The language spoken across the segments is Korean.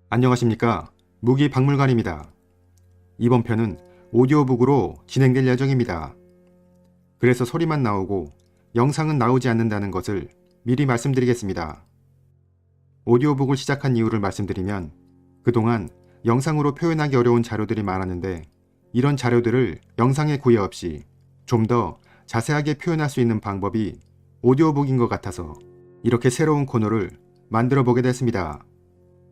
안녕하십니까. 무기박물관입니다. 이번 편은 오디오북으로 진행될 예정입니다. 그래서 소리만 나오고 영상은 나오지 않는다는 것을 미리 말씀드리겠습니다. 오디오북을 시작한 이유를 말씀드리면 그동안 영상으로 표현하기 어려운 자료들이 많았는데 이런 자료들을 영상에 구애 없이 좀 더 자세하게 표현할 수 있는 방법이 오디오북인 것 같아서 이렇게 새로운 코너를 만들어 보게 됐습니다.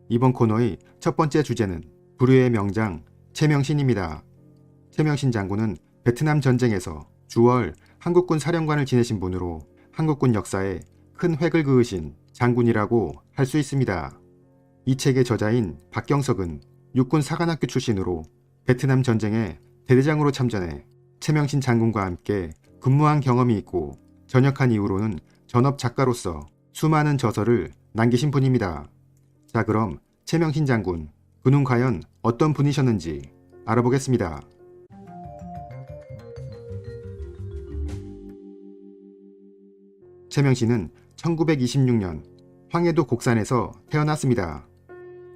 이번 코너의 첫 번째 주제는 불후의 명장 최명신입니다. 최명신 장군은 베트남 전쟁에서 주월 한국군 사령관을 지내신 분으로 한국군 역사에 큰 획을 그으신 장군이라고 할 수 있습니다. 이 책의 저자인 박경석은 육군 사관학교 출신으로 베트남 전쟁에 대대장으로 참전해 최명신 장군과 함께 근무한 경험이 있고 전역한 이후로는 전업 작가로서 수많은 저서를 남기신 분입니다. 자, 그럼 최명신 장군, 그는 과연 어떤 분이셨는지 알아보겠습니다. 최명신은 1926년 황해도 곡산에서 태어났습니다.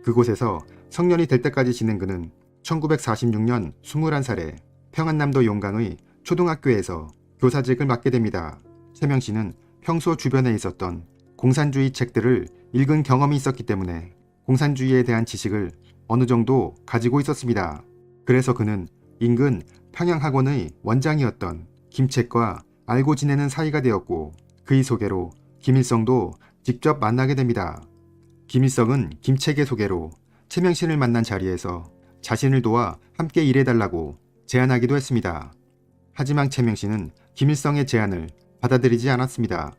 그곳에서 성년이 될 때까지 지낸 그는 1946년 21살에 평안남도 용강의 초등학교에서 교사직을 맡게 됩니다. 최명신은 평소 주변에 있었던 공산주의 책들을 읽은 경험이 있었기 때문에 공산주의에 대한 지식을 어느 정도 가지고 있었습니다. 그래서 그는 인근 평양학원의 원장이었던 김책과 알고 지내는 사이가 되었고 그의 소개로 김일성도 직접 만나게 됩니다. 김일성은 김책의 소개로 최명신을 만난 자리에서 자신을 도와 함께 일해달라고 제안하기도 했습니다. 하지만 최명신은 김일성의 제안을 받아들이지 않았습니다.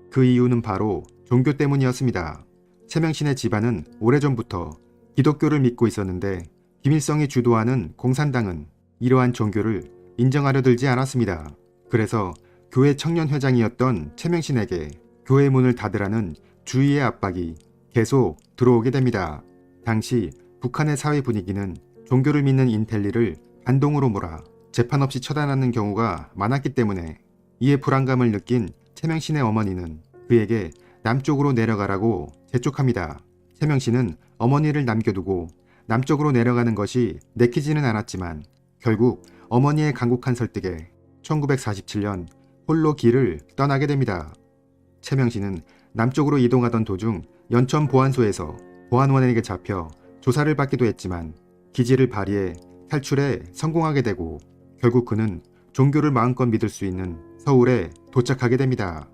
그 이유는 바로 종교 때문이었습니다. 최명신의 집안은 오래전부터 기독교를 믿고 있었는데 김일성이 주도하는 공산당은 이러한 종교를 인정하려 들지 않았습니다. 그래서 교회 청년회장이었던 최명신에게 교회 문을 닫으라는 주의의 압박이 계속 들어오게 됩니다. 당시 북한의 사회 분위기는 종교를 믿는 인텔리를 반동으로 몰아 재판 없이 처단하는 경우가 많았기 때문에 이에 불안감을 느낀 최명신의 어머니는 그에게 남쪽으로 내려가라고 재촉합니다. 최명신은 어머니를 남겨두고 남쪽으로 내려가는 것이 내키지는 않았지만 결국 어머니의 간곡한 설득에 1947년 홀로 길을 떠나게 됩니다. 최명신은 남쪽으로 이동하던 도중 연천 보안소에서 보안원에게 잡혀 조사를 받기도 했지만 기지를 발휘해 탈출에 성공하게 되고 결국 그는 종교를 마음껏 믿을 수 있는 서울에 도착하게 됩니다.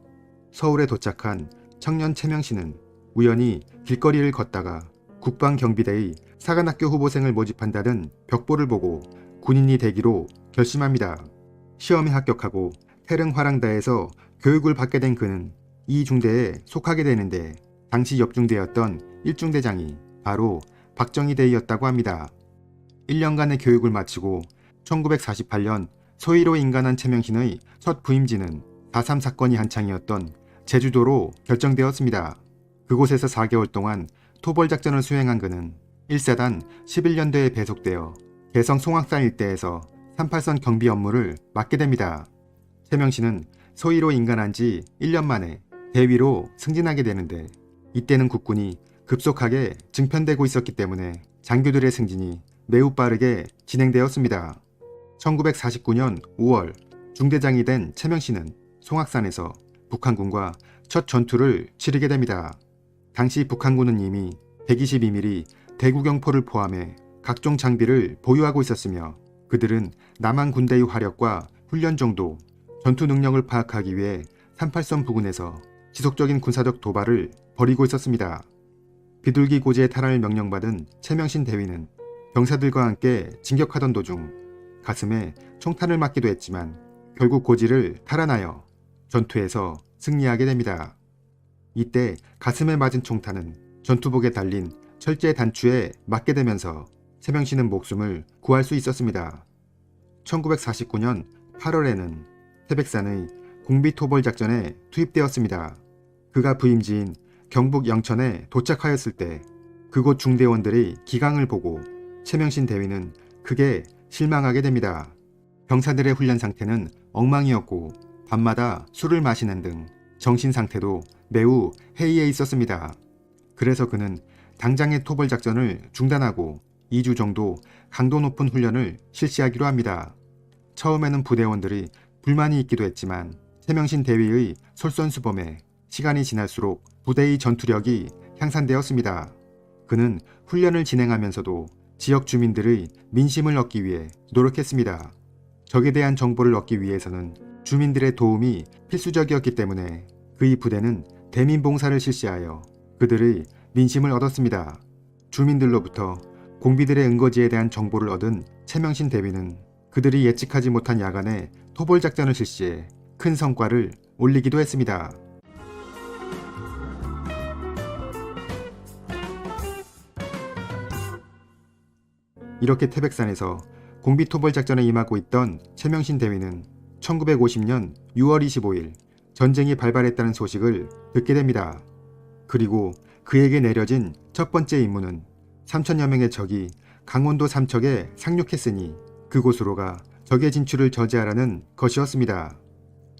서울에 도착한 청년 최명신은 우연히 길거리를 걷다가 국방경비대의 사관학교 후보생을 모집한다는 벽보를 보고 군인이 되기로 결심합니다. 시험에 합격하고 태릉화랑다에서 교육을 받게 된 그는 이 중대에 속하게 되는데 당시 옆중대였던 1중대장이 바로 박정희대위였다고 합니다. 1년간의 교육을 마치고 1948년 소위로 인간한 최명신의 첫 부임지는 4.3 사건이 한창이었던 제주도로 결정되었습니다. 그곳에서 4개월 동안 토벌작전을 수행한 그는 1사단 11년대에 배속되어 개성 송악산 일대에서 38선 경비 업무를 맡게 됩니다. 최명신은 소위로 인간한 지 1년 만에 대위로 승진하게 되는데 이때는 국군이 급속하게 증편되고 있었기 때문에 장교들의 승진이 매우 빠르게 진행되었습니다. 1949년 5월 중대장이 된 최명신은 송악산에서 북한군과 첫 전투를 치르게 됩니다. 당시 북한군은 이미 122mm 대구경포를 포함해 각종 장비를 보유하고 있었으며 그들은 남한 군대의 화력과 훈련 정도, 전투 능력을 파악하기 위해 38선 부근에서 지속적인 군사적 도발을 벌이고 있었습니다. 비둘기 고지의 탈환을 명령받은 최명신 대위는 병사들과 함께 진격하던 도중 가슴에 총탄을 맞기도 했지만 결국 고지를 탈환하여 전투에서 승리하게 됩니다. 이때 가슴에 맞은 총탄은 전투복에 달린 철제 단추에 맞게 되면서 최명신은 목숨을 구할 수 있었습니다. 1949년 8월에는 태백산의 공비토벌작전에 투입되었습니다. 그가 부임지인 경북 영천에 도착하였을 때 그곳 중대원들의 기강을 보고 최명신 대위는 크게 실망하게 됩니다. 병사들의 훈련 상태는 엉망이었고 밤마다 술을 마시는 등 정신 상태도 매우 해이해 있었습니다. 그래서 그는 당장의 토벌 작전을 중단하고 2주 정도 강도 높은 훈련을 실시하기로 합니다. 처음에는 부대원들이 불만이 있기도 했지만 최명신 대위의 솔선수범에 시간이 지날수록 부대의 전투력이 향상되었습니다. 그는 훈련을 진행하면서도 지역 주민들의 민심을 얻기 위해 노력했습니다. 적에 대한 정보를 얻기 위해서는 주민들의 도움이 필수적이었기 때문에 그의 부대는 대민봉사를 실시하여 그들의 민심을 얻었습니다. 주민들로부터 공비들의 은거지에 대한 정보를 얻은 최명신 대위는 그들이 예측하지 못한 야간에 토벌 작전을 실시해 큰 성과를 올리기도 했습니다. 이렇게 태백산에서 공비 토벌 작전에 임하고 있던 최명신 대위는 1950년 6월 25일 전쟁이 발발했다는 소식을 듣게 됩니다. 그리고 그에게 내려진 첫 번째 임무는 3천여 명의 적이 강원도 삼척에 상륙했으니 그곳으로 가 적의 진출을 저지하라는 것이었습니다.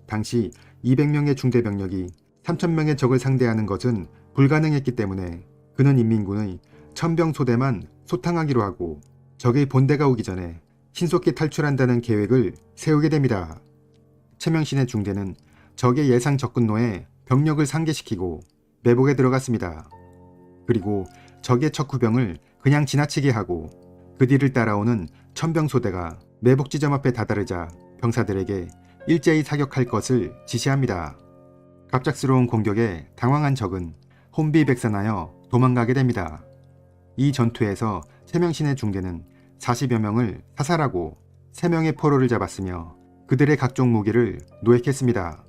당시 200명의 중대병력이 3,000명의 적을 상대하는 것은 불가능했기 때문에 그는 인민군의 천병소대만 소탕하기로 하고 적의 본대가 오기 전에 신속히 탈출한다는 계획을 세우게 됩니다. 최명신의 중대는 적의 예상 접근로에 병력을 상계시키고 매복에 들어갔습니다. 그리고 적의 척후병을 그냥 지나치게 하고 그 뒤를 따라오는 천병소대가 매복 지점 앞에 다다르자 병사들에게 일제히 사격할 것을 지시합니다. 갑작스러운 공격에 당황한 적은 혼비백산하여 도망가게 됩니다. 이 전투에서 최명신의 중대는 40여 명을 사살하고 3명의 포로를 잡았으며 그들의 각종 무기를 노획했습니다.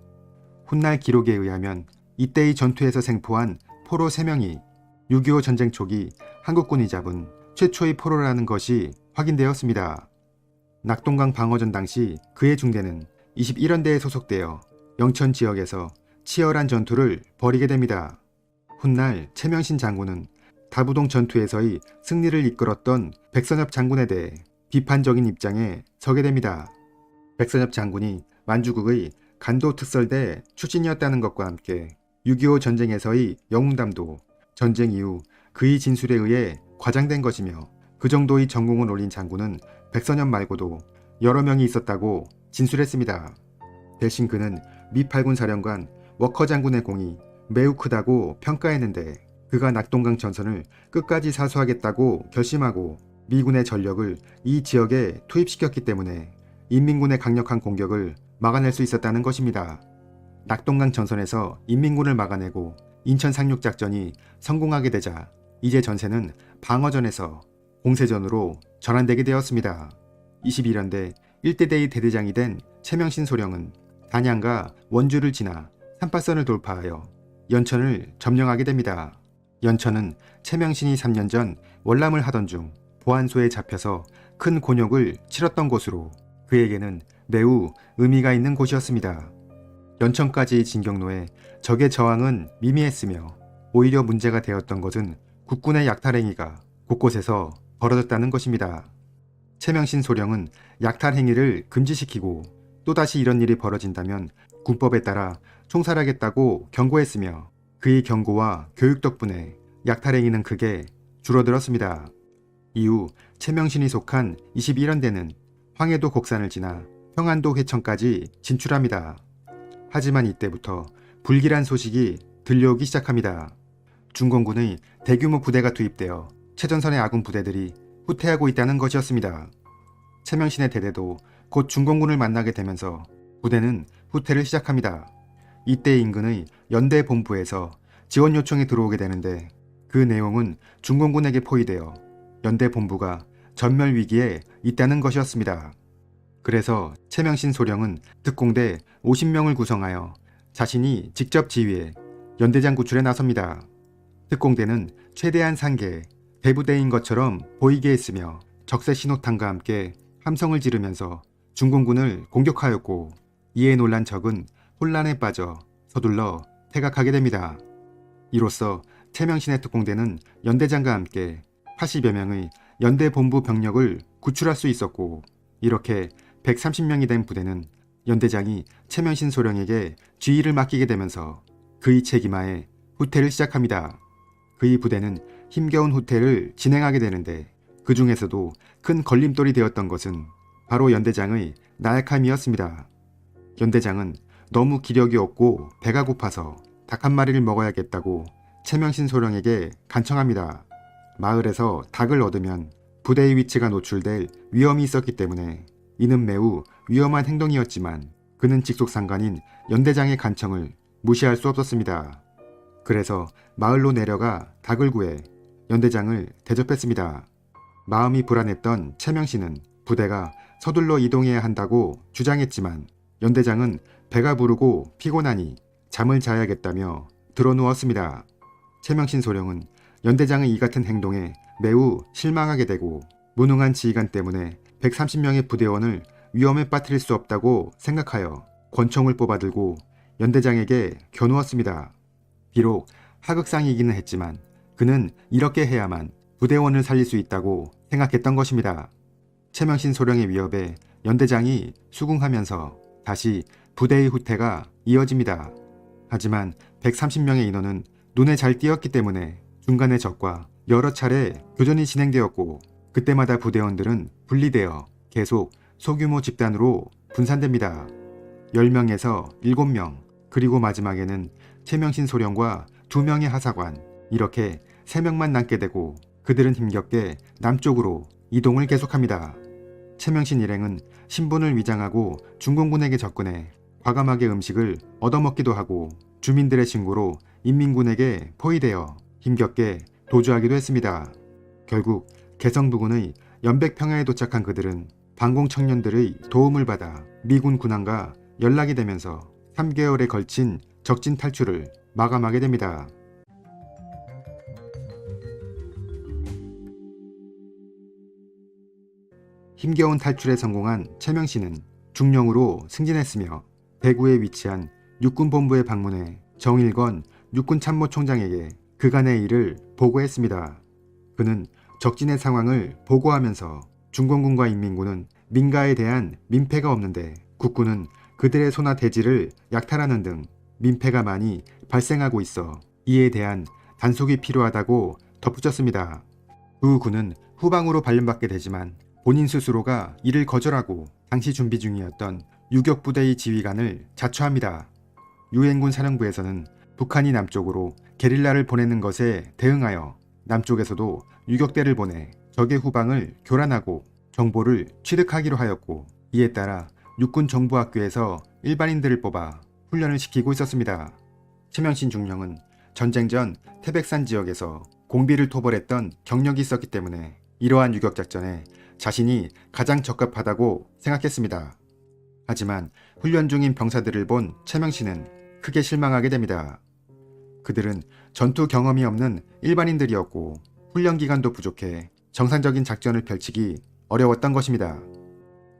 훗날 기록에 의하면 이때의 전투에서 생포한 포로 3명이 6.25 전쟁 초기 한국군이 잡은 최초의 포로라는 것이 확인되었습니다. 낙동강 방어전 당시 그의 중대는 21연대에 소속되어 영천 지역에서 치열한 전투를 벌이게 됩니다. 훗날 최명신 장군은 다부동 전투에서의 승리를 이끌었던 백선엽 장군에 대해 비판적인 입장에 서게 됩니다. 백선엽 장군이 만주국의 간도특설대 출신이었다는 것과 함께 6.25 전쟁에서의 영웅담도 전쟁 이후 그의 진술에 의해 과장된 것이며 그 정도의 전공을 올린 장군은 백선엽 말고도 여러 명이 있었다고 진술했습니다. 대신 그는 미 8군 사령관 워커 장군의 공이 매우 크다고 평가했는데 그가 낙동강 전선을 끝까지 사수하겠다고 결심하고 미군의 전력을 이 지역에 투입시켰기 때문에 인민군의 강력한 공격을 막아낼 수 있었다는 것입니다. 낙동강 전선에서 인민군을 막아내고 인천 상륙작전이 성공하게 되자 이제 전세는 방어전에서 공세전으로 전환되게 되었습니다. 21연대 1대대의 대대장이 된 최명신 소령은 단양과 원주를 지나 38선을 돌파하여 연천을 점령하게 됩니다. 연천은 최명신이 3년 전 월남을 하던 중 보안소에 잡혀서 큰 곤욕을 치렀던 곳으로 그에게는 매우 의미가 있는 곳이었습니다. 연천까지의 진격로에 적의 저항은 미미했으며 오히려 문제가 되었던 것은 국군의 약탈행위가 곳곳에서 벌어졌다는 것입니다. 최명신 소령은 약탈행위를 금지시키고 또다시 이런 일이 벌어진다면 군법에 따라 총살하겠다고 경고했으며 그의 경고와 교육 덕분에 약탈행위는 크게 줄어들었습니다. 이후 최명신이 속한 21연대는 황해도 곡산을 지나 평안도 회천까지 진출합니다. 하지만 이때부터 불길한 소식이 들려오기 시작합니다. 중공군의 대규모 부대가 투입되어 최전선의 아군 부대들이 후퇴하고 있다는 것이었습니다. 최명신의 대대도 곧 중공군을 만나게 되면서 부대는 후퇴를 시작합니다. 이때 인근의 연대 본부에서 지원 요청이 들어오게 되는데 그 내용은 중공군에게 포위되어 연대 본부가 전멸 위기에 있다는 것이었습니다. 그래서 최명신 소령은 특공대 50명을 구성하여 자신이 직접 지휘해 연대장 구출에 나섭니다. 특공대는 최대한 상계, 대부대인 것처럼 보이게 했으며 적세 신호탄과 함께 함성을 지르면서 중공군을 공격하였고 이에 놀란 적은 혼란에 빠져 서둘러 퇴각하게 됩니다. 이로써 최명신의 특공대는 연대장과 함께 80여 명의 연대 본부 병력을 구출할 수 있었고 이렇게 130명이 된 부대는 연대장이 최명신 소령에게 지휘를 맡기게 되면서 그의 책임하에 후퇴를 시작합니다. 그의 부대는 힘겨운 후퇴를 진행하게 되는데 그 중에서도 큰 걸림돌이 되었던 것은 바로 연대장의 나약함이었습니다. 연대장은 너무 기력이 없고 배가 고파서 닭 한 마리를 먹어야겠다고 최명신 소령에게 간청합니다. 마을에서 닭을 얻으면 부대의 위치가 노출될 위험이 있었기 때문에 이는 매우 위험한 행동이었지만 그는 직속상관인 연대장의 간청을 무시할 수 없었습니다. 그래서 마을로 내려가 닭을 구해 연대장을 대접했습니다. 마음이 불안했던 최명신은 부대가 서둘러 이동해야 한다고 주장했지만 연대장은 배가 부르고 피곤하니 잠을 자야겠다며 드러누웠습니다. 최명신 소령은 연대장의 이 같은 행동에 매우 실망하게 되고 무능한 지휘관 때문에 130명의 부대원을 위험에 빠뜨릴 수 없다고 생각하여 권총을 뽑아들고 연대장에게 겨누었습니다. 비록 하극상이기는 했지만 그는 이렇게 해야만 부대원을 살릴 수 있다고 생각했던 것입니다. 최명신 소령의 위협에 연대장이 수긍하면서 다시 부대의 후퇴가 이어집니다. 하지만 130명의 인원은 눈에 잘 띄었기 때문에 중간에 적과 여러 차례 교전이 진행되었고 그때마다 부대원들은 분리되어 계속 소규모 집단으로 분산됩니다. 10명에서 7명, 그리고 마지막에는 최명신 소령과 2명의 하사관, 이렇게 3명만 남게 되고 그들은 힘겹게 남쪽으로 이동을 계속합니다. 최명신 일행은 신분을 위장하고 중공군에게 접근해 과감하게 음식을 얻어먹기도 하고 주민들의 신고로 인민군에게 포위되어 힘겹게 도주하기도 했습니다. 결국 개성 부근의 연백평야에 도착한 그들은 반공 청년들의 도움을 받아 미군 군함과 연락이 되면서 3개월에 걸친 적진 탈출을 마감하게 됩니다. 힘겨운 탈출에 성공한 최명신은 중령으로 승진했으며 대구에 위치한 육군본부에 방문해 정일권 육군참모총장에게 그간의 일을 보고했습니다. 그는 적진의 상황을 보고하면서 중공군과 인민군은 민가에 대한 민폐가 없는데 국군은 그들의 소나 대지를 약탈하는 등 민폐가 많이 발생하고 있어 이에 대한 단속이 필요하다고 덧붙였습니다. 그 군은 후방으로 발령받게 되지만 본인 스스로가 이를 거절하고 당시 준비 중이었던 유격부대의 지휘관을 자처합니다. 유엔군 사령부에서는 북한이 남쪽으로 게릴라를 보내는 것에 대응하여 남쪽에서도 유격대를 보내 적의 후방을 교란하고 정보를 취득하기로 하였고 이에 따라 육군 정보학교에서 일반인들을 뽑아 훈련을 시키고 있었습니다. 최명신 중령은 전쟁 전 태백산 지역에서 공비를 토벌했던 경력이 있었기 때문에 이러한 유격작전에 자신이 가장 적합하다고 생각했습니다. 하지만 훈련 중인 병사들을 본 최명신은 크게 실망하게 됩니다. 그들은 전투 경험이 없는 일반인들이었고 훈련 기간도 부족해 정상적인 작전을 펼치기 어려웠던 것입니다.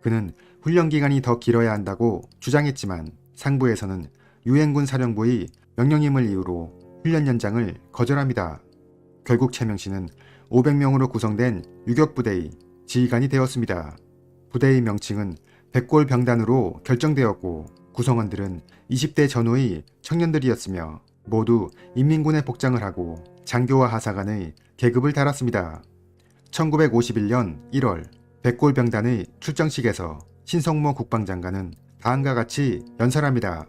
그는 훈련 기간이 더 길어야 한다고 주장했지만 상부에서는 유엔군 사령부의 명령임을 이유로 훈련 연장을 거절합니다. 결국 최명신은 500명으로 구성된 유격부대의 지휘관이 되었습니다. 부대의 명칭은 백골병단으로 결정되었고 구성원들은 20대 전후의 청년들이었으며 모두 인민군의 복장을 하고 장교와 하사관의 계급을 달았습니다. 1951년 1월 백골병단의 출정식에서 신성모 국방장관은 다음과 같이 연설합니다.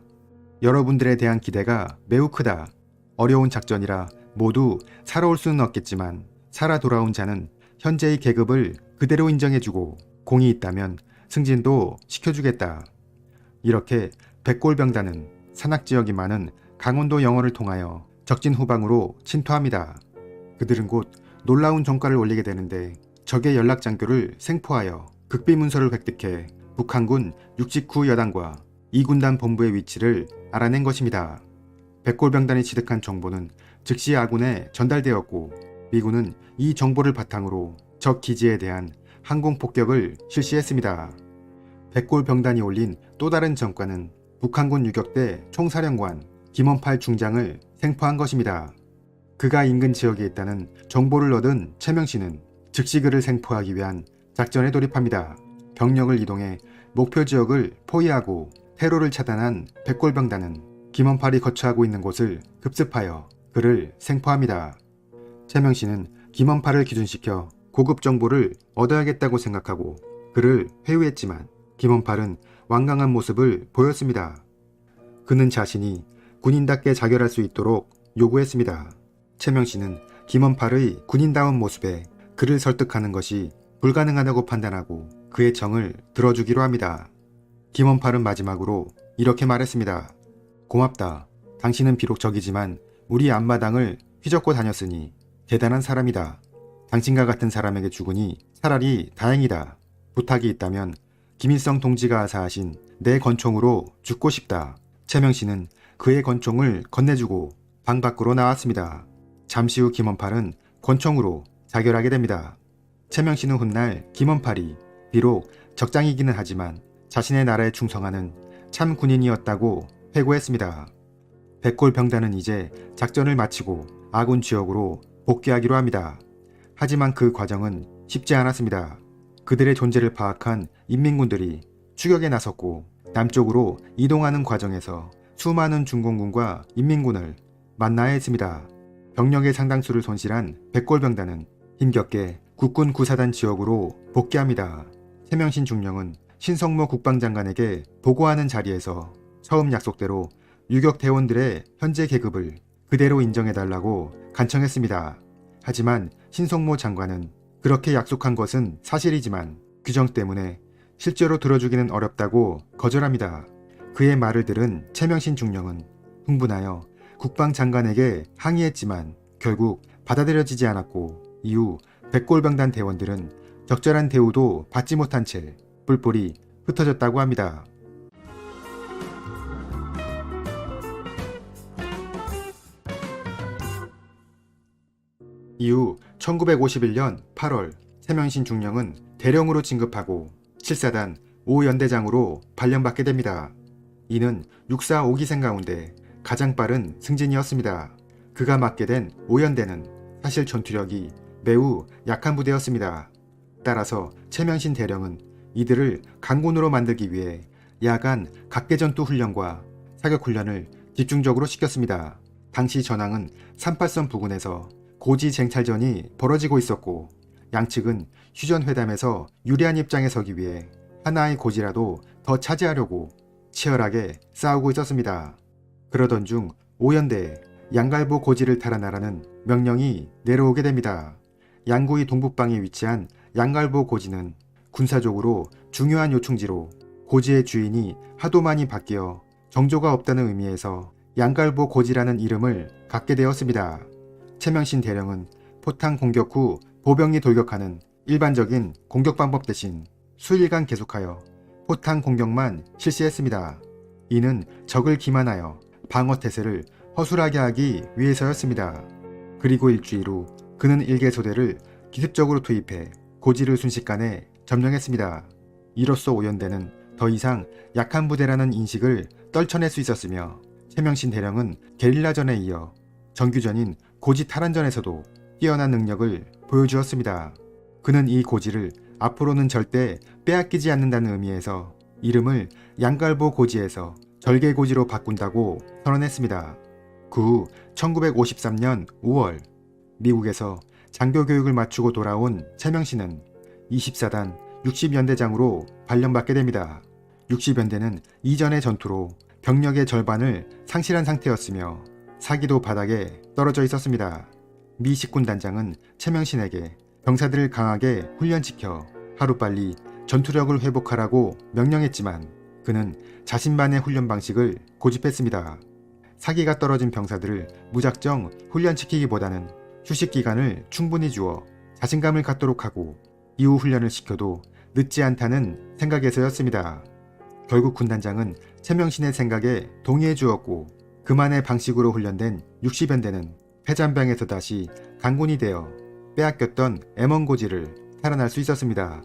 여러분들에 대한 기대가 매우 크다. 어려운 작전이라 모두 살아올 수는 없겠지만 살아 돌아온 자는 현재의 계급을 그대로 인정해주고 공이 있다면 승진도 시켜주겠다. 이렇게 백골병단은 산악지역이 많은 강원도 영어를 통하여 적진 후방으로 침투합니다. 그들은 곧 놀라운 성과를 올리게 되는데 적의 연락장교를 생포하여 극비문서를 획득해 북한군 69 여단과 2군단 본부의 위치를 알아낸 것입니다. 백골병단이 취득한 정보는 즉시 아군에 전달되었고 미군은 이 정보를 바탕으로 적 기지에 대한 항공폭격을 실시했습니다. 백골병단이 올린 또 다른 전과는 북한군 유격대 총사령관 김원팔 중장을 생포한 것입니다. 그가 인근 지역에 있다는 정보를 얻은 최명신은 즉시 그를 생포하기 위한 작전에 돌입합니다. 병력을 이동해 목표 지역을 포위하고 테러를 차단한 백골병단은 김원팔이 거처하고 있는 곳을 급습하여 그를 생포합니다. 최명신은 김원팔을 기준시켜 고급 정보를 얻어야겠다고 생각하고 그를 회유했지만 김원팔은 완강한 모습을 보였습니다. 그는 자신이 군인답게 자결할 수 있도록 요구했습니다. 최명신은 김원팔의 군인다운 모습에 그를 설득하는 것이 불가능하다고 판단하고 그의 정을 들어주기로 합니다. 김원팔은 마지막으로 이렇게 말했습니다. 고맙다. 당신은 비록 적이지만 우리 앞마당을 휘젓고 다녔으니 대단한 사람이다. 당신과 같은 사람에게 죽으니 차라리 다행이다. 부탁이 있다면 김일성 동지가 하사하신 내 권총으로 죽고 싶다. 최명신은 그의 권총을 건네주고 방 밖으로 나왔습니다. 잠시 후 김원팔은 권총으로 자결하게 됩니다. 최명신은 훗날 김원팔이 비록 적장이기는 하지만 자신의 나라에 충성하는 참 군인이었다고 회고했습니다. 백골병단은 이제 작전을 마치고 아군 지역으로 복귀하기로 합니다. 하지만 그 과정은 쉽지 않았습니다. 그들의 존재를 파악한 인민군들이 추격에 나섰고 남쪽으로 이동하는 과정에서 수많은 중공군과 인민군을 만나야 했습니다. 병력의 상당수를 손실한 백골병단은 힘겹게 국군 구사단 지역으로 복귀합니다. 최명신 중령은 신성모 국방장관에게 보고하는 자리에서 처음 약속대로 유격 대원들의 현재 계급을 그대로 인정해달라고 간청했습니다. 하지만 신성모 장관은 그렇게 약속한 것은 사실이지만 규정 때문에 실제로 들어주기는 어렵다고 거절합니다. 그의 말을 들은 최명신 중령은 흥분하여 국방장관에게 항의했지만 결국 받아들여지지 않았고 이후 백골병단 대원들은 적절한 대우도 받지 못한 채 뿔뿔이 흩어졌다고 합니다. 이후 1951년 8월 최명신 중령은 대령으로 진급하고 7사단 5연대장으로 발령받게 됩니다. 이는 육사 5기생 가운데 가장 빠른 승진이었습니다. 그가 맡게 된 5연대는 사실 전투력이 매우 약한 부대였습니다. 따라서 최명신 대령은 이들을 강군으로 만들기 위해 야간 각계전투 훈련과 사격훈련을 집중적으로 시켰습니다. 당시 전황은 38선 부근에서 고지 쟁탈전이 벌어지고 있었고 양측은 휴전회담에서 유리한 입장에 서기 위해 하나의 고지라도 더 차지하려고 치열하게 싸우고 있었습니다. 그러던 중 5연대에 양갈보 고지를 탈환하라는 명령이 내려오게 됩니다. 양구의 동북방에 위치한 양갈보 고지는 군사적으로 중요한 요충지로 고지의 주인이 하도 많이 바뀌어 정조가 없다는 의미에서 양갈보 고지라는 이름을 갖게 되었습니다. 최명신 대령은 포탄 공격 후 보병이 돌격하는 일반적인 공격 방법 대신 수일간 계속하여 포탄 공격만 실시했습니다. 이는 적을 기만하여 방어 태세를 허술하게 하기 위해서였습니다. 그리고 일주일 후 그는 일개소대를 기습적으로 투입해 고지를 순식간에 점령했습니다. 이로써 5연대는 더 이상 약한 부대라는 인식을 떨쳐낼 수 있었으며 최명신 대령은 게릴라전에 이어 정규전인 고지 탈환전에서도 뛰어난 능력을 보여주었습니다. 그는 이 고지를 앞으로는 절대 빼앗기지 않는다는 의미에서 이름을 양갈보 고지에서 절개고지로 바꾼다고 선언했습니다. 그 후 1953년 5월 미국에서 장교 교육을 마치고 돌아온 최명신은 24단 60연대장으로 발령받게 됩니다. 60연대는 이전의 전투로 병력의 절반을 상실한 상태였으며 사기도 바닥에 떨어져 있었습니다. 미 식군단장은 최명신에게 병사들을 강하게 훈련시켜 하루빨리 전투력을 회복하라고 명령했지만 그는 자신만의 훈련 방식을 고집했습니다. 사기가 떨어진 병사들을 무작정 훈련시키기보다는 휴식 기간을 충분히 주어 자신감을 갖도록 하고 이후 훈련을 시켜도 늦지 않다는 생각에서였습니다. 결국 군단장은 최명신의 생각에 동의해 주었고 그만의 방식으로 훈련된 60연대는 패잔병에서 다시 강군이 되어 빼앗겼던 M1고지를 탈환할 수 있었습니다.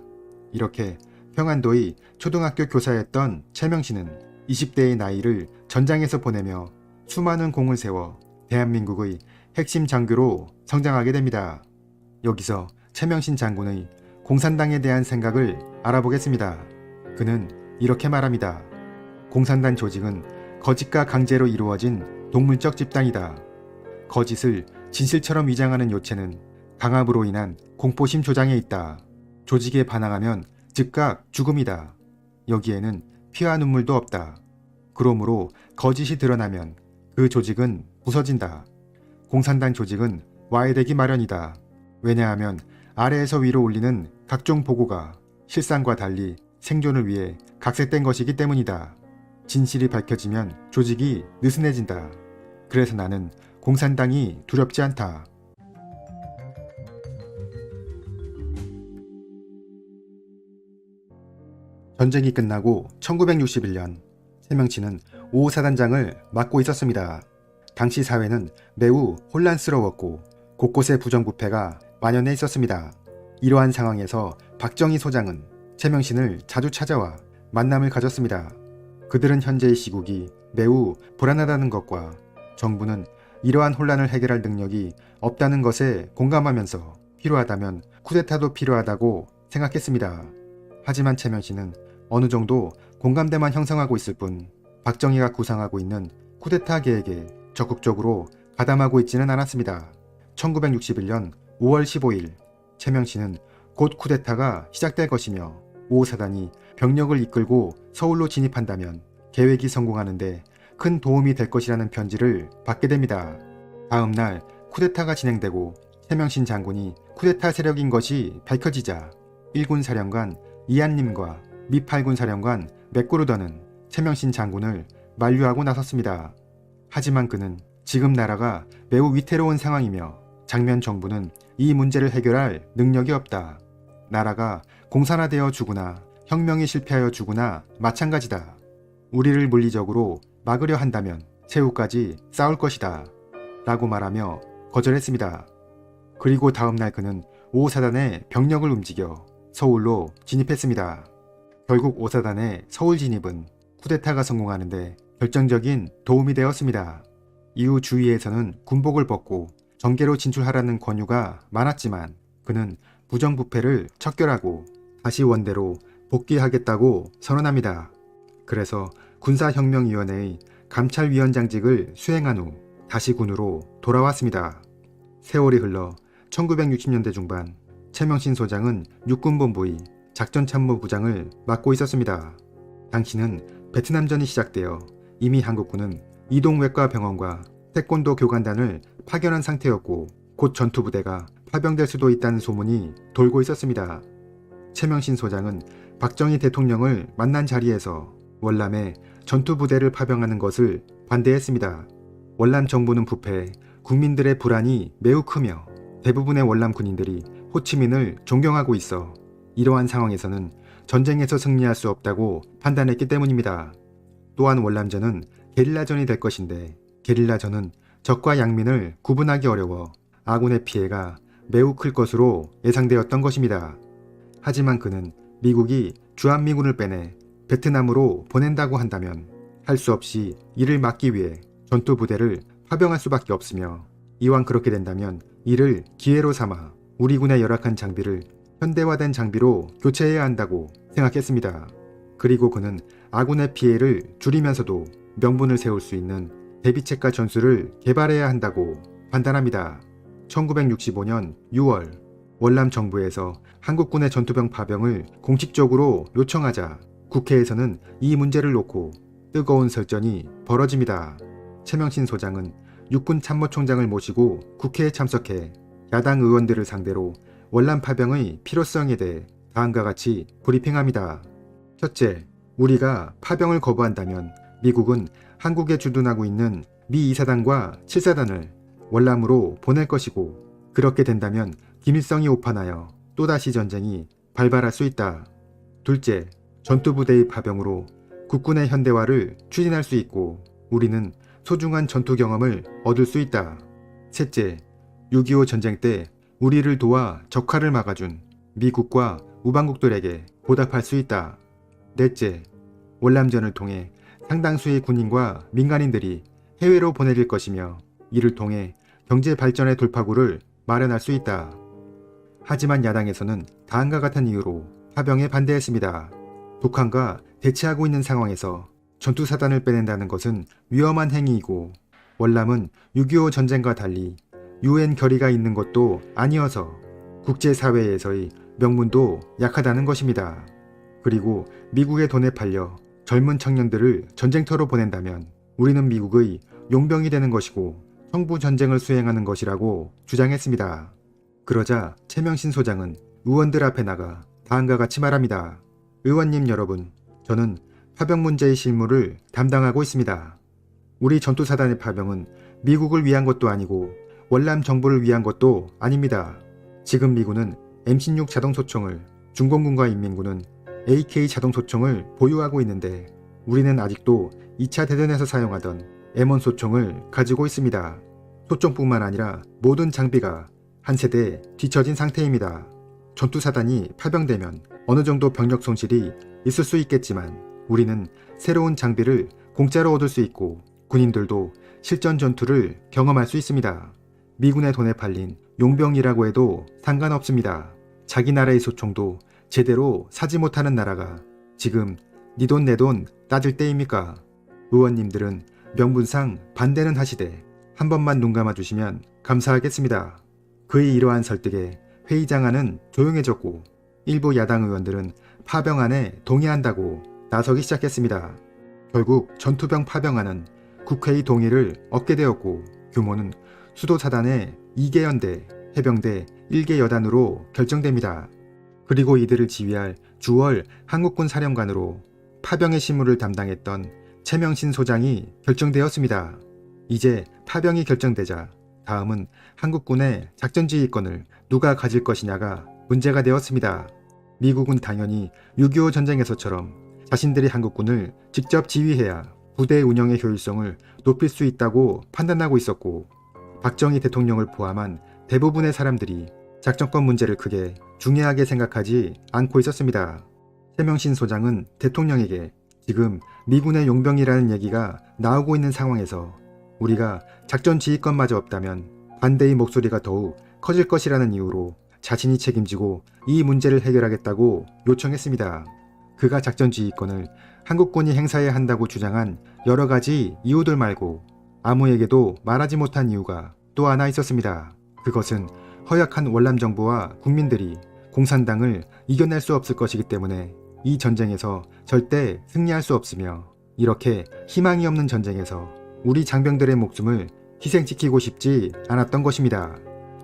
이렇게 평안도의 초등학교 교사였던 최명신은 20대의 나이를 전장에서 보내며 수많은 공을 세워 대한민국의 핵심 장교로 성장하게 됩니다. 여기서 최명신 장군의 공산당에 대한 생각을 알아보겠습니다. 그는 이렇게 말합니다. 공산당 조직은 거짓과 강제로 이루어진 동물적 집단이다. 거짓을 진실처럼 위장하는 요체는 강압으로 인한 공포심 조장에 있다. 조직에 반항하면 즉각 죽음이다. 여기에는 피와 눈물도 없다. 그러므로 거짓이 드러나면 그 조직은 부서진다. 공산당 조직은 와해되기 마련이다. 왜냐하면 아래에서 위로 올리는 각종 보고가 실상과 달리 생존을 위해 각색된 것이기 때문이다. 진실이 밝혀지면 조직이 느슨해진다. 그래서 나는 공산당이 두렵지 않다. 전쟁이 끝나고 1961년 최명신은 5호 사단장을 맡고 있었습니다. 당시 사회는 매우 혼란스러웠고 곳곳에 부정부패가 만연해 있었습니다. 이러한 상황에서 박정희 소장은 최명신을 자주 찾아와 만남을 가졌습니다. 그들은 현재의 시국이 매우 불안하다는 것과 정부는 이러한 혼란을 해결할 능력이 없다는 것에 공감하면서 필요하다면 쿠데타도 필요하다고 생각했습니다. 하지만 최명신은 어느 정도 공감대만 형성하고 있을 뿐 박정희가 구상하고 있는 쿠데타 계획에 적극적으로 가담하고 있지는 않았습니다. 1961년 5월 15일 최명신은 곧 쿠데타가 시작될 것이며 5호 사단이 병력을 이끌고 서울로 진입한다면 계획이 성공하는데 큰 도움이 될 것이라는 편지를 받게 됩니다. 다음 날 쿠데타가 진행되고 최명신 장군이 쿠데타 세력인 것이 밝혀지자 1군 사령관 이한림과 미 8군 사령관 맥구르더는 최명신 장군을 만류하고 나섰습니다. 하지만 그는 지금 나라가 매우 위태로운 상황이며 장면 정부는 이 문제를 해결할 능력이 없다. 나라가 공산화되어 죽으나 혁명이 실패하여 죽으나 마찬가지다. 우리를 물리적으로 막으려 한다면 최후까지 싸울 것이다. 라고 말하며 거절했습니다. 그리고 다음날 그는 5호 사단의 병력을 움직여 서울로 진입했습니다. 결국 5호 사단의 서울 진입은 쿠데타가 성공하는데 결정적인 도움이 되었습니다. 이후 주위에서는 군복을 벗고 정계로 진출하라는 권유가 많았지만 그는 부정부패를 척결하고 다시 원대로 복귀하겠다고 선언합니다. 그래서 군사혁명위원회의 감찰위원장직을 수행한 후 다시 군으로 돌아왔습니다. 세월이 흘러 1960년대 중반 최명신 소장은 육군본부의 작전참모부장을 맡고 있었습니다. 당시는 베트남전이 시작되어 이미 한국군은 이동외과병원과 태권도 교관단을 파견한 상태였고 곧 전투부대가 파병될 수도 있다는 소문이 돌고 있었습니다. 최명신 소장은 박정희 대통령을 만난 자리에서 월남에 전투부대를 파병하는 것을 반대했습니다. 월남 정부는 부패해 국민들의 불안이 매우 크며 대부분의 월남 군인들이 호치민을 존경하고 있어 이러한 상황에서는 전쟁에서 승리할 수 없다고 판단했기 때문입니다. 또한 월남전은 게릴라전이 될 것인데 게릴라전은 적과 양민을 구분하기 어려워 아군의 피해가 매우 클 것으로 예상되었던 것입니다. 하지만 그는 미국이 주한미군을 빼내 베트남으로 보낸다고 한다면 할 수 없이 이를 막기 위해 전투부대를 파병할 수밖에 없으며 이왕 그렇게 된다면 이를 기회로 삼아 우리 군의 열악한 장비를 현대화된 장비로 교체해야 한다고 생각했습니다. 그리고 그는 아군의 피해를 줄이면서도 명분을 세울 수 있는 대비책과 전술을 개발해야 한다고 판단합니다. 1965년 6월 월남 정부에서 한국군의 전투병 파병을 공식적으로 요청하자 국회에서는 이 문제를 놓고 뜨거운 설전이 벌어집니다. 최명신 소장은 육군 참모총장을 모시고 국회에 참석해 야당 의원들을 상대로 월남 파병의 필요성에 대해 다음과 같이 브리핑합니다. 첫째, 우리가 파병을 거부한다면 미국은 한국에 주둔하고 있는 미 2사단과 7사단을 월남으로 보낼 것이고 그렇게 된다면 김일성이 오판하여 또다시 전쟁이 발발할 수 있다. 둘째, 전투부대의 파병으로 국군의 현대화를 추진할 수 있고 우리는 소중한 전투 경험을 얻을 수 있다. 셋째, 6.25 전쟁 때 우리를 도와 적화를 막아준 미국과 우방국들에게 보답할 수 있다. 넷째, 월남전을 통해 상당수의 군인과 민간인들이 해외로 보내질 것이며 이를 통해 경제 발전의 돌파구를 마련할 수 있다. 하지만 야당에서는 다음과 같은 이유로 파병에 반대했습니다. 북한과 대치하고 있는 상황에서 전투사단을 빼낸다는 것은 위험한 행위이고 월남은 6.25 전쟁과 달리 UN 결의가 있는 것도 아니어서 국제사회에서의 명분도 약하다는 것입니다. 그리고 미국의 돈에 팔려 젊은 청년들을 전쟁터로 보낸다면 우리는 미국의 용병이 되는 것이고 청부 전쟁을 수행하는 것이라고 주장했습니다. 그러자 최명신 소장은 의원들 앞에 나가 다음과 같이 말합니다. 의원님 여러분, 저는 파병 문제의 실무를 담당하고 있습니다. 우리 전투사단의 파병은 미국을 위한 것도 아니고 월남 정부를 위한 것도 아닙니다. 지금 미군은 M16 자동소총을, 중공군과 인민군은 AK 자동소총을 보유하고 있는데 우리는 아직도 2차 대전에서 사용하던 M1 소총을 가지고 있습니다. 소총뿐만 아니라 모든 장비가 한 세대 뒤처진 상태입니다. 전투사단이 파병되면 어느 정도 병력 손실이 있을 수 있겠지만 우리는 새로운 장비를 공짜로 얻을 수 있고 군인들도 실전 전투를 경험할 수 있습니다. 미군의 돈에 팔린 용병이라고 해도 상관없습니다. 자기 나라의 소총도 제대로 사지 못하는 나라가 지금 네 돈 내 돈 따질 때입니까? 의원님들은 명분상 반대는 하시되 한 번만 눈 감아주시면 감사하겠습니다. 그의 이러한 설득에 회의장 안은 조용해졌고 일부 야당 의원들은 파병안에 동의한다고 나서기 시작했습니다. 결국 전투병 파병안은 국회의 동의를 얻게 되었고 규모는 수도사단의 2개 연대, 해병대 1개 여단으로 결정됩니다. 그리고 이들을 지휘할 주월 한국군 사령관으로 파병의 실무를 담당했던 최명신 소장이 결정되었습니다. 이제 파병이 결정되자 다음은 한국군의 작전지휘권을 누가 가질 것이냐가 문제가 되었습니다. 미국은 당연히 6.25 전쟁에서처럼 자신들이 한국군을 직접 지휘해야 부대 운영의 효율성을 높일 수 있다고 판단하고 있었고 박정희 대통령을 포함한 대부분의 사람들이 작전권 문제를 크게 중요하게 생각하지 않고 있었습니다. 최명신 소장은 대통령에게 지금 미군의 용병이라는 얘기가 나오고 있는 상황에서 우리가 작전 지휘권마저 없다면 반대의 목소리가 더욱 커질 것이라는 이유로 자신이 책임지고 이 문제를 해결하겠다고 요청했습니다. 그가 작전 지휘권을 한국군이 행사해야 한다고 주장한 여러 가지 이유들 말고 아무에게도 말하지 못한 이유가 또 하나 있었습니다. 그것은 허약한 월남 정부와 국민들이 공산당을 이겨낼 수 없을 것이기 때문에 이 전쟁에서 절대 승리할 수 없으며 이렇게 희망이 없는 전쟁에서 우리 장병들의 목숨을 희생시키고 싶지 않았던 것입니다.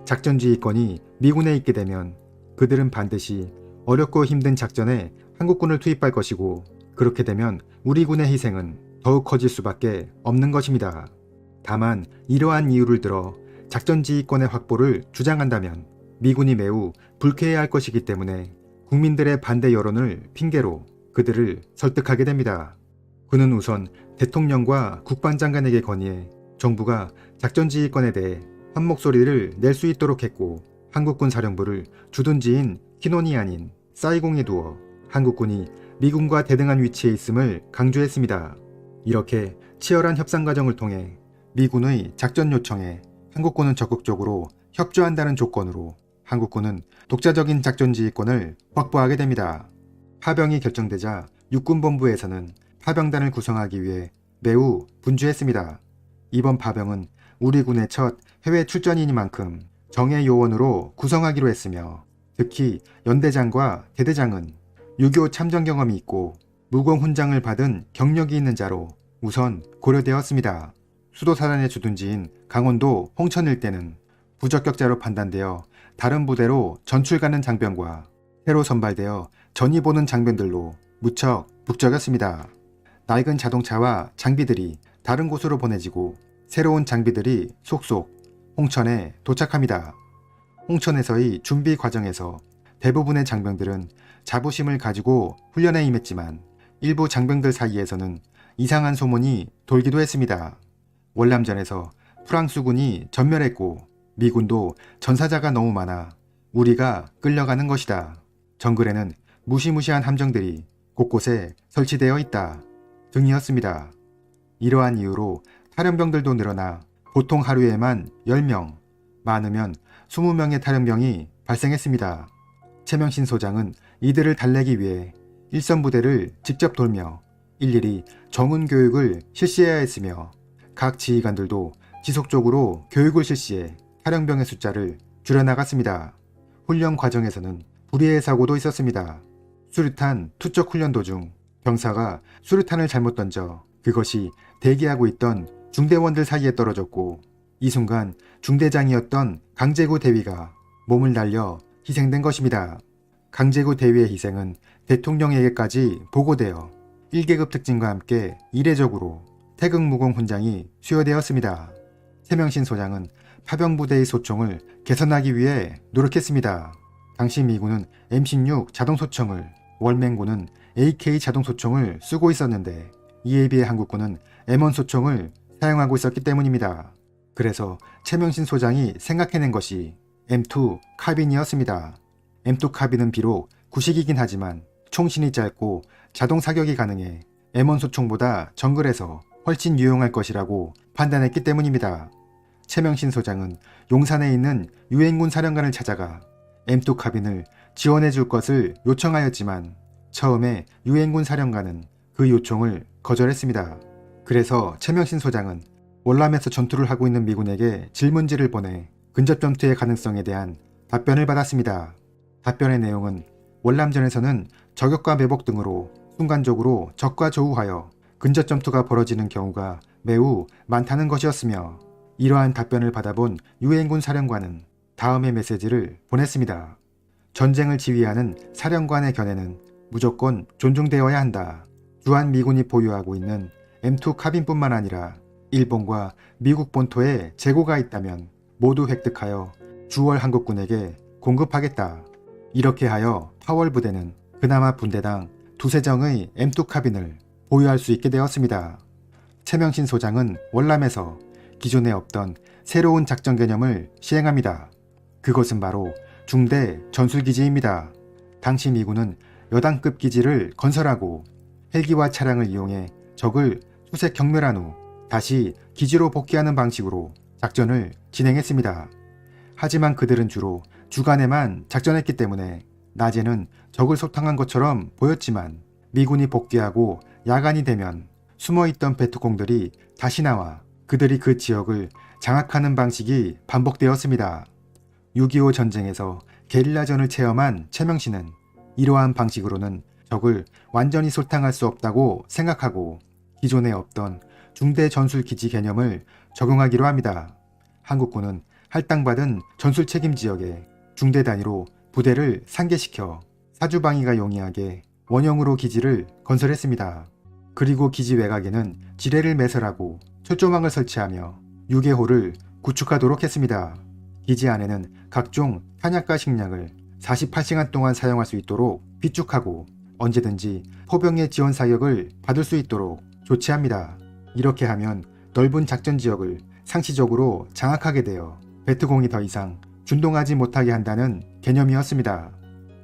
작전지휘권이 미군에 있게 되면 그들은 반드시 어렵고 힘든 작전에 한국군을 투입할 것이고 그렇게 되면 우리 군의 희생은 더욱 커질 수밖에 없는 것입니다. 다만 이러한 이유를 들어 작전지휘권의 확보를 주장한다면 미군이 매우 불쾌해할 것이기 때문에 국민들의 반대 여론을 핑계로 그들을 설득하게 됩니다. 그는 우선 대통령과 국방장관에게 건의해 정부가 작전지휘권에 대해 한 목소리를 낼 수 있도록 했고 한국군 사령부를 주둔지인 키논이 아닌 사이공에 두어 한국군이 미군과 대등한 위치에 있음을 강조했습니다. 이렇게 치열한 협상 과정을 통해 미군의 작전 요청에 한국군은 적극적으로 협조한다는 조건으로 한국군은 독자적인 작전지휘권을 확보하게 됩니다. 파병이 결정되자 육군본부에서는 파병단을 구성하기 위해 매우 분주했습니다. 이번 파병은 우리 군의 첫 해외 출전이니만큼 정예 요원으로 구성하기로 했으며 특히 연대장과 대대장은 6.25 참전 경험이 있고 무공 훈장을 받은 경력이 있는 자로 우선 고려되었습니다. 수도사단의 주둔지인 강원도 홍천 일대는 부적격자로 판단되어 다른 부대로 전출 가는 장병과 새로 선발되어 전이 보는 장병들로 무척 북적였습니다. 낡은 자동차와 장비들이 다른 곳으로 보내지고 새로운 장비들이 속속 홍천에 도착합니다. 홍천에서의 준비 과정에서 대부분의 장병들은 자부심을 가지고 훈련에 임했지만 일부 장병들 사이에서는 이상한 소문이 돌기도 했습니다. 월남전에서 프랑스군이 전멸했고 미군도 전사자가 너무 많아 우리가 끌려가는 것이다. 정글에는 무시무시한 함정들이 곳곳에 설치되어 있다 등이었습니다. 이러한 이유로 탈영병들도 늘어나 보통 하루에만 10명, 많으면 20명의 탈영병이 발생했습니다. 최명신 소장은 이들을 달래기 위해 일선 부대를 직접 돌며 일일이 정훈 교육을 실시해야 했으며 각 지휘관들도 지속적으로 교육을 실시해 탈영병의 숫자를 줄여나갔습니다. 훈련 과정에서는 불의의 사고도 있었습니다. 수류탄 투척 훈련 도중 병사가 수류탄을 잘못 던져 그것이 대기하고 있던 중대원들 사이에 떨어졌고 이 순간 중대장이었던 강제구 대위가 몸을 날려 희생된 것입니다. 강제구 대위의 희생은 대통령에게까지 보고되어 1계급 특진과 함께 이례적으로 태극무공 훈장이 수여되었습니다. 최명신 소장은 파병부대의 소총을 개선하기 위해 노력했습니다. 당시 미군은 M16 자동소총을, 월맹군은 AK 자동소총을 쓰고 있었는데 이에 비해 한국군은 M1 소총을 사용하고 있었기 때문입니다. 그래서 최명신 소장이 생각해낸 것이 M2 카빈이었습니다. M2 카빈은 비록 구식이긴 하지만 총신이 짧고 자동 사격이 가능해 M1 소총보다 정글에서 훨씬 유용할 것이라고 판단했기 때문입니다. 최명신 소장은 용산에 있는 유엔군 사령관을 찾아가 M2 카빈을 지원해 줄 것을 요청하였지만 처음에 유엔군 사령관은 그 요청을 거절했습니다. 그래서 최명신 소장은 월남에서 전투를 하고 있는 미군에게 질문지를 보내 근접 전투의 가능성에 대한 답변을 받았습니다. 답변의 내용은 월남전에서는 저격과 매복 등으로 순간적으로 적과 조우하여 근접 전투가 벌어지는 경우가 매우 많다는 것이었으며 이러한 답변을 받아본 유엔군 사령관은 다음의 메시지를 보냈습니다. 전쟁을 지휘하는 사령관의 견해는 무조건 존중되어야 한다. 주한 미군이 보유하고 있는 M2 카빈뿐만 아니라 일본과 미국 본토에 재고가 있다면 모두 획득하여 주월 한국군에게 공급하겠다. 이렇게 하여 8월 부대는 그나마 분대당 두세 정의 M2 카빈을 보유할 수 있게 되었습니다. 최명신 소장은 월남에서 기존에 없던 새로운 작전 개념을 시행합니다. 그것은 바로 중대 전술기지입니다. 당시 미군은 여단급 기지를 건설하고 헬기와 차량을 이용해 적을 수색 경멸한 후 다시 기지로 복귀하는 방식으로 작전을 진행했습니다. 하지만 그들은 주로 주간에만 작전했기 때문에 낮에는 적을 소탕한 것처럼 보였지만 미군이 복귀하고 야간이 되면 숨어있던 베트공들이 다시 나와 그들이 그 지역을 장악하는 방식이 반복되었습니다. 6.25 전쟁에서 게릴라전을 체험한 최명신은 이러한 방식으로는 적을 완전히 소탕할 수 없다고 생각하고 기존에 없던 중대 전술 기지 개념을 적용하기로 합니다. 한국군은 할당받은 전술 책임 지역에 중대 단위로 부대를 상계시켜 사주방위가 용이하게 원형으로 기지를 건설했습니다. 그리고 기지 외곽에는 지뢰를 매설하고 철조망을 설치하며 유계호를 구축하도록 했습니다. 기지 안에는 각종 탄약과 식량을 48시간 동안 사용할 수 있도록 비축하고 언제든지 포병의 지원 사격을 받을 수 있도록 조치합니다. 이렇게 하면 넓은 작전 지역을 상시적으로 장악하게 되어 베트공이 더 이상 준동하지 못하게 한다는 개념이었습니다.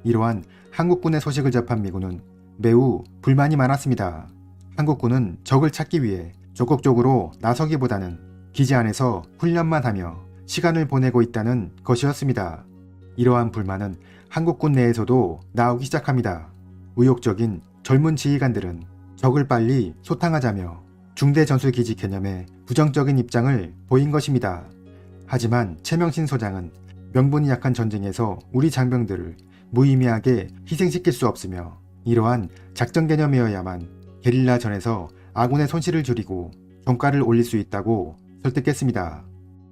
이러한 한국군의 소식을 접한 미군은 매우 불만이 많았습니다. 한국군은 적을 찾기 위해 적극적으로 나서기보다는 기지 안에서 훈련만 하며 시간을 보내고 있다는 것이었습니다. 이러한 불만은 한국군 내에서도 나오기 시작합니다. 의욕적인 젊은 지휘관들은 적을 빨리 소탕하자며 중대 전술 기지 개념에 부정적인 입장을 보인 것입니다. 하지만 최명신 소장은 명분이 약한 전쟁에서 우리 장병들을 무의미하게 희생시킬 수 없으며 이러한 작전 개념이어야만 게릴라전에서 아군의 손실을 줄이고 종가를 올릴 수 있다고 설득했습니다.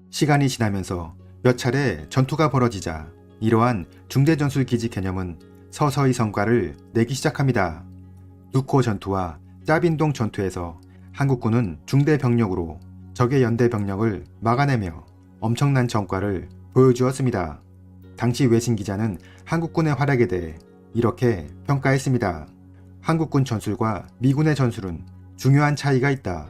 시간이 지나면서 몇 차례 전투가 벌어지자 이러한 중대전술 기지 개념은 서서히 성과를 내기 시작합니다. 두코 전투와 짜빈동 전투에서 한국군은 중대 병력으로 적의 연대 병력을 막아내며 엄청난 전과를 보여주었습니다. 당시 외신 기자는 한국군의 활약에 대해 이렇게 평가했습니다. 한국군 전술과 미군의 전술은 중요한 차이가 있다.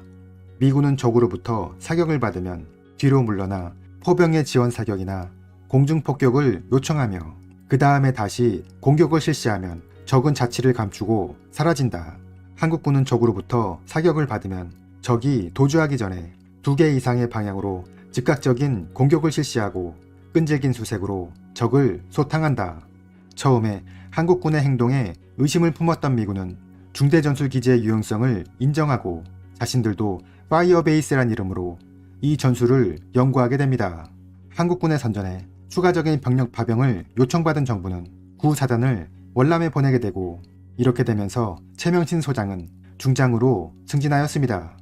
미군은 적으로부터 사격을 받으면 뒤로 물러나 포병의 지원 사격이나 공중폭격을 요청하며 그 다음에 다시 공격을 실시하면 적은 자치를 감추고 사라진다. 한국군은 적으로부터 사격을 받으면 적이 도주하기 전에 2개 이상의 방향으로 즉각적인 공격을 실시하고 끈질긴 수색으로 적을 소탕한다. 처음에 한국군의 행동에 의심을 품었던 미군은 중대전술기지의 유용성을 인정하고 자신들도 파이어베이스란 이름으로 이 전술을 연구하게 됩니다. 한국군의 선전에 추가적인 병력 파병을 요청받은 정부는 구사단을 월남에 보내게 되고, 이렇게 되면서 최명신 소장은 중장으로 승진하였습니다.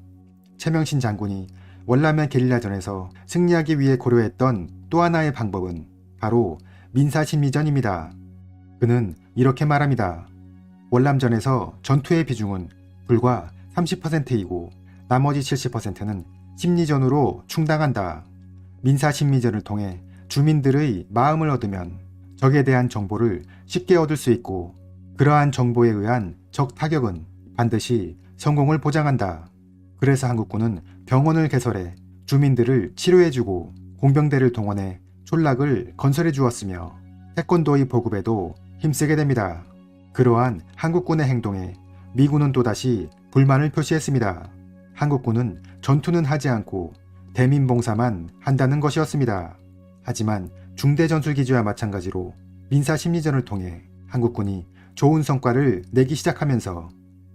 최명신 장군이 월남의 게릴라전에서 승리하기 위해 고려했던 또 하나의 방법은 바로 민사심리전입니다. 그는 이렇게 말합니다. 월남전에서 전투의 비중은 불과 30%이고 나머지 70%는 심리전으로 충당한다. 민사심리전을 통해 주민들의 마음을 얻으면 적에 대한 정보를 쉽게 얻을 수 있고, 그러한 정보에 의한 적 타격은 반드시 성공을 보장한다. 그래서 한국군은 병원을 개설해 주민들을 치료해주고 공병대를 동원해 촌락을 건설해 주었으며 태권도의 보급에도 힘쓰게 됩니다. 그러한 한국군의 행동에 미군은 또다시 불만을 표시했습니다. 한국군은 전투는 하지 않고 대민봉사만 한다는 것이었습니다. 하지만 중대전술기지와 마찬가지로 민사심리전을 통해 한국군이 좋은 성과를 내기 시작하면서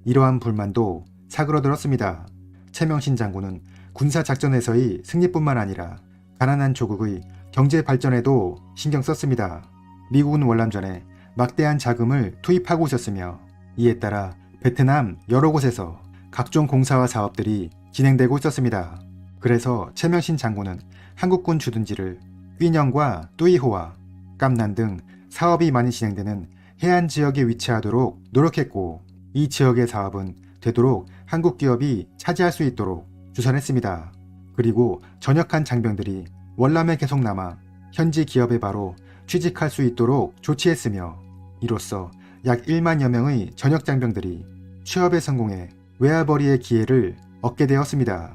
이러한 불만도 사그러들었습니다. 최명신 장군은 군사작전에서의 승리뿐만 아니라 가난한 조국의 경제 발전에도 신경 썼습니다. 미국은 월남전에 막대한 자금을 투입하고 있었으며, 이에 따라 베트남 여러 곳에서 각종 공사와 사업들이 진행되고 있었습니다. 그래서 최명신 장군은 한국군 주둔지를 뀨녕과 뚜이호와 깜난 등 사업이 많이 진행되는 해안 지역에 위치하도록 노력했고, 이 지역의 사업은 되도록 한국 기업이 차지할 수 있도록 주선했습니다. 그리고 전역한 장병들이 월남에 계속 남아 현지 기업에 바로 취직할 수 있도록 조치했으며, 이로써 약 1만여 명의 전역 장병들이 취업에 성공해 외화벌이의 기회를 얻게 되었습니다.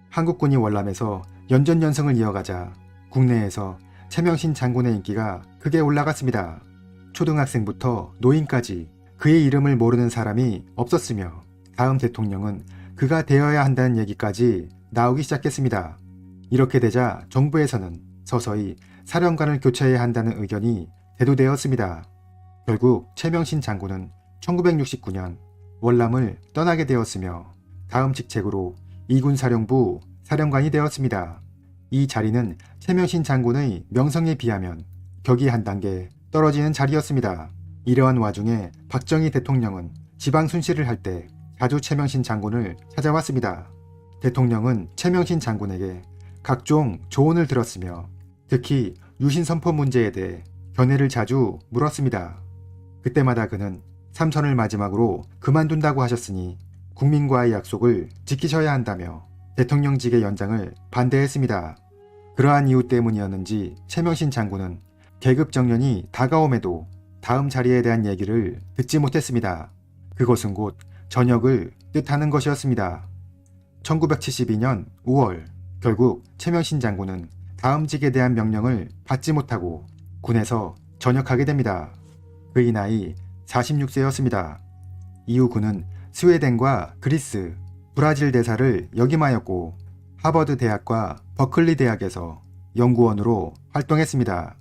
한국군이 월남에서 연전연승을 이어가자 국내에서 최명신 장군의 인기가 크게 올라갔습니다. 초등학생부터 노인까지 그의 이름을 모르는 사람이 없었으며, 다음 대통령은 그가 되어야 한다는 얘기까지 나오기 시작했습니다. 이렇게 되자 정부에서는 서서히 사령관을 교체해야 한다는 의견이 대두되었습니다. 결국 최명신 장군은 1969년 월남을 떠나게 되었으며, 다음 직책으로 이군사령부 사령관이 되었습니다. 이 자리는 최명신 장군의 명성에 비하면 격이 한 단계 떨어지는 자리였습니다. 이러한 와중에 박정희 대통령은 지방 순시를 할 때 자주 최명신 장군을 찾아왔습니다. 대통령은 최명신 장군에게 각종 조언을 들었으며, 특히 유신 선포 문제에 대해 견해를 자주 물었습니다. 그때마다 그는 삼선을 마지막으로 그만둔다고 하셨으니 국민과의 약속을 지키셔야 한다며 대통령직의 연장을 반대했습니다. 그러한 이유 때문이었는지 최명신 장군은 계급 정년이 다가옴에도 다음 자리에 대한 얘기를 듣지 못했습니다. 그것은 곧 전역을 뜻하는 것이었습니다. 1972년 5월 결국 최명신 장군은 다음 직에 대한 명령을 받지 못하고 군에서 전역하게 됩니다. 그의 나이 46세였습니다. 이후 그는 스웨덴과 그리스, 브라질 대사를 역임하였고 하버드 대학과 버클리 대학에서 연구원으로 활동했습니다.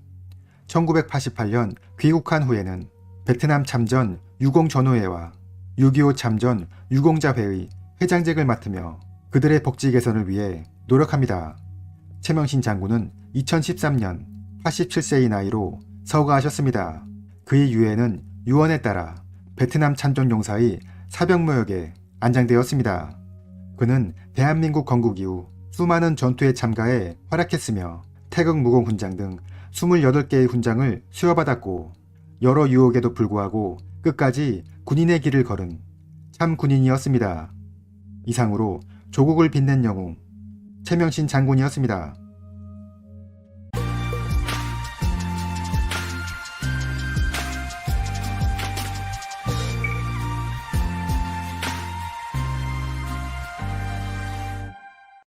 1988년 귀국한 후에는 베트남 참전 유공전우회와 6.25 참전 유공자회의 회장직을 맡으며 그들의 복지 개선을 위해 노력합니다. 최명신 장군은 2013년 87세의 나이로 서거하셨습니다. 그의 유해는 유언에 따라 베트남 참전용사의 사병무역에 안장되었습니다. 그는 대한민국 건국 이후 수많은 전투에 참가해 활약했으며 태극무공훈장 등 28개의 훈장을 수여받았고, 여러 유혹에도 불구하고 끝까지 군인의 길을 걸은 참 군인이었습니다. 이상으로 조국을 빛낸 영웅 최명신 장군이었습니다.